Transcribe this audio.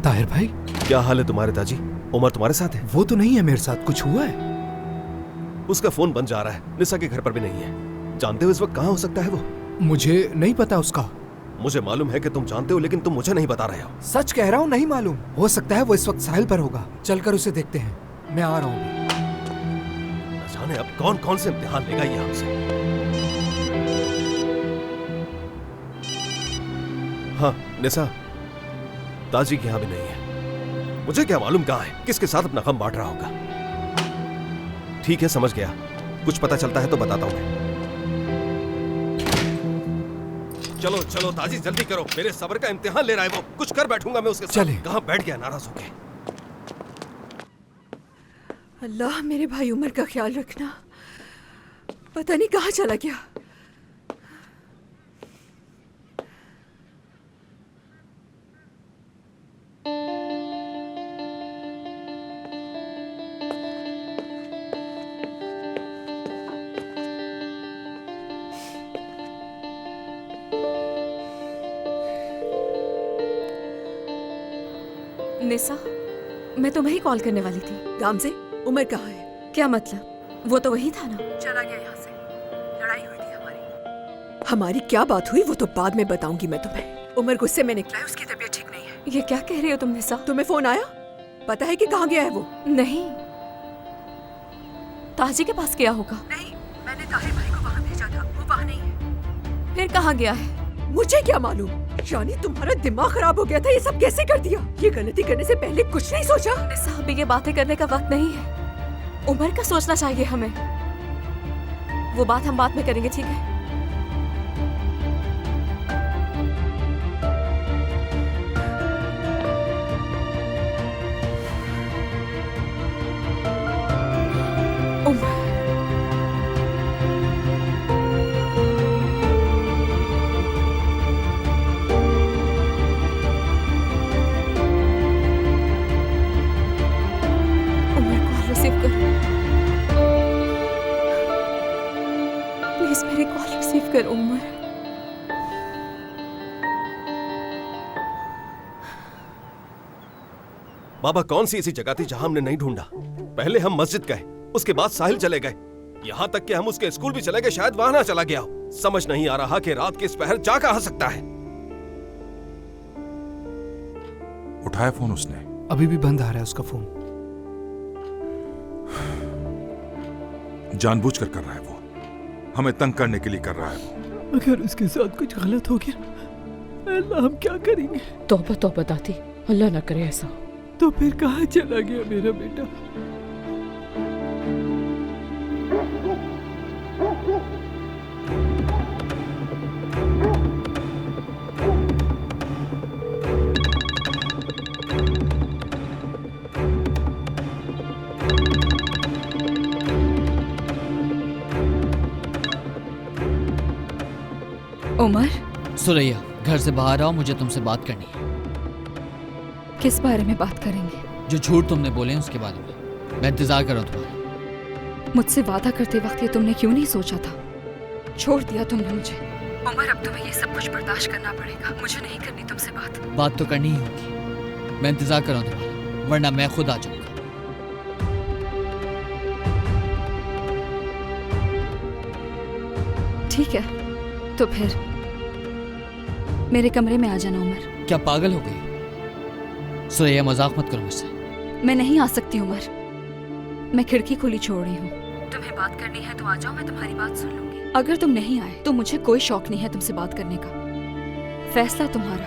ताहिर भाई, क्या हाल है तुम्हारे ताजी? उमर तुम्हारे साथ है? वो तो नहीं है मेरे साथ। कुछ हुआ है? उसका फोन बंद जा रहा है, निशा के घर पर भी नहीं है। जानते हो इस वक्त कहाँ हो सकता है वो? मुझे नहीं पता उसका। मुझे मालूम है कि तुम जानते हो, लेकिन तुम मुझे नहीं बता रहे हो। सच कह रहा हूँ, नहीं मालूम। हो सकता है वो इस वक्त साहिल पर होगा। चलकर उसे देखते हैं। मैं आ रहा हूँ। न जाने अब कौन कौन से इम्तिहान लेगा ये हमसे। हाँ निशा, ताजी के यहाँ भी नहीं है। मुझे क्या मालूम कहाँ है, किसके साथ अपना गम बांट रहा होगा। ठीक है, समझ गया। कुछ पता चलता है तो बताता हूँ मैं। चलो चलो ताजी, जल्दी करो, मेरे सब्र का इम्तिहान ले रहा है वो। कुछ कर बैठूंगा मैं उसके साथ। चले। कहाँ बैठ गया नाराज होके। अल्लाह, मेरे भाई उमर का ख्याल रखना। पता नहीं कहाँ चला गया। निशा, मैं तुम्हें ही कॉल करने वाली थी। काम से उमर कहाँ है? क्या मतलब? वो तो वही था ना। चला गया यहाँ से। लड़ाई हुई थी हमारी। हमारी क्या बात हुई वो तो बाद में बताऊंगी मैं तुम्हें। उमर गुस्से में निकला है, उसकी तबीयत ठीक नहीं है। ये क्या कह रही हो तुम निशा? तुम्हें फोन आया? पता है कि कहाँ गया है वो? नहीं, ताजी के पास गया होगा। नहीं, मैंने ताहिर भाई को वहाँ भेजा था, वो वहाँ नहीं है। फिर कहाँ गया है? मुझे क्या मालूम। रानी, तुम्हारा दिमाग खराब हो गया था। ये सब कैसे कर दिया? ये गलती करने से पहले कुछ नहीं सोचा? निशा, अभी ये बातें करने का वक्त नहीं है। उमर का सोचना चाहिए हमें। वो बात हम बाद में करेंगे, ठीक है? उमर, रिसीव करो प्लीज, मेरी कॉल रिसीव करो उमर। बाबा, कौन सी ऐसी जगह थी जहां हमने नहीं ढूंढा? पहले हम मस्जिद गए, उसके बाद साहिल चले गए, यहाँ तक कि हम उसके स्कूल भी चले गए, शायद वहां ना चला गया हो। समझ नहीं आ रहा कि रात के इस पहर जा कहां सकता है। उठाया फोन उसने? अभी भी बंद आ रहा है उसका फोन। जानबूझकर कर रहा है वो, हमें तंग करने के लिए कर रहा है वो। अगर उसके साथ कुछ गलत हो गया, अल्लाह, हम क्या करेंगे? तौबा तौबा दादी, अल्लाह ना करे ऐसा। तो फिर कहाँ चला गया मेरा बेटा? उमर, सुरैया, घर से बाहर आओ, मुझे तुमसे बात करनी है। किस बारे में बात करेंगे? जो झूठ तुमने बोले हैं उसके बारे में। मैं इंतजार कर रहा हूं तुम्हारा। मुझसे वादा करते वक्त ये तुमने क्यों नहीं सोचा था? छोड़ दिया तुमने मुझे। उमर, अब तुम्हें ये सब कुछ बर्दाश्त करना पड़ेगा। मुझे नहीं करनी तुमसे बात तो करनी ही होगी। मैं इंतजार कर रहा हूं तुम्हारा, वरना मैं खुद आ जाऊंगा। ठीक है, तो फिर मेरे कमरे में आ जाना उमर। क्या पागल हो गई? सुरैया, मजाक मत करो मुझसे। मैं नहीं आ सकती उमर, मैं खिड़की खुली छोड़ रही हूँ। तुम्हें बात करनी है तो आ जाओ, मैं तुम्हारी बात सुन लूंगी। अगर तुम नहीं आए तो मुझे कोई शौक नहीं है तुमसे बात करने का। फैसला तुम्हारा।